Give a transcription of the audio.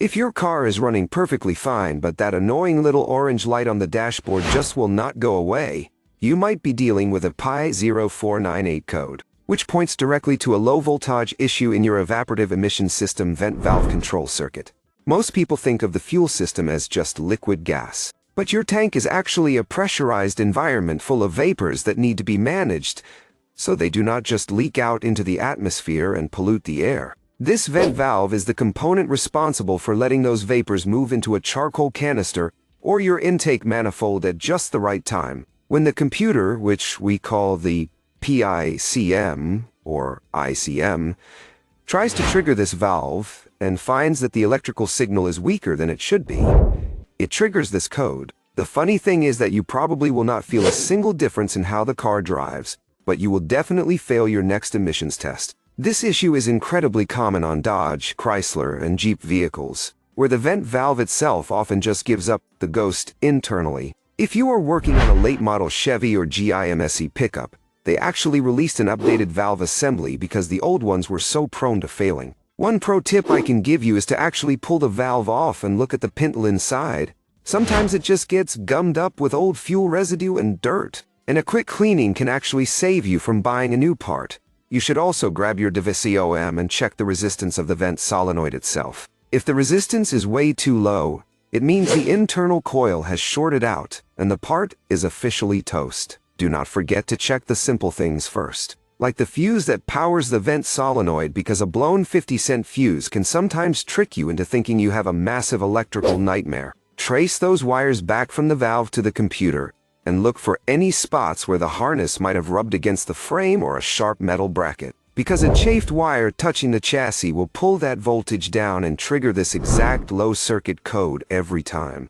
If your car is running perfectly fine but that annoying little orange light on the dashboard just will not go away, you might be dealing with a P0498 code, which points directly to a low-voltage issue in your evaporative emission system vent valve control circuit. Most people think of the fuel system as just liquid gas, but your tank is actually a pressurized environment full of vapors that need to be managed so they do not just leak out into the atmosphere and pollute the air. This vent valve is the component responsible for letting those vapors move into a charcoal canister or your intake manifold at just the right time. When the computer, which we call the PICM or ICM, tries to trigger this valve and finds that the electrical signal is weaker than it should be, it triggers this code. The funny thing is that you probably will not feel a single difference in how the car drives, but you will definitely fail your next emissions test. This issue is incredibly common on Dodge, Chrysler, and Jeep vehicles, where the vent valve itself often just gives up the ghost internally. If you are working on a late-model Chevy or GMC pickup, they actually released an updated valve assembly because the old ones were so prone to failing. One pro tip I can give you is to actually pull the valve off and look at the pintle inside. Sometimes it just gets gummed up with old fuel residue and dirt, and a quick cleaning can actually save you from buying a new part. You should also grab your DVCOM and check the resistance of the vent solenoid itself. If the resistance is way too low, it means the internal coil has shorted out and the part is officially toast. Do not forget to check the simple things first, like the fuse that powers the vent solenoid, because a blown 50-cent fuse can sometimes trick you into thinking you have a massive electrical nightmare. Trace those wires back from the valve to the computer and look for any spots where the harness might have rubbed against the frame or a sharp metal bracket, because a chafed wire touching the chassis will pull that voltage down and trigger this exact low circuit code every time.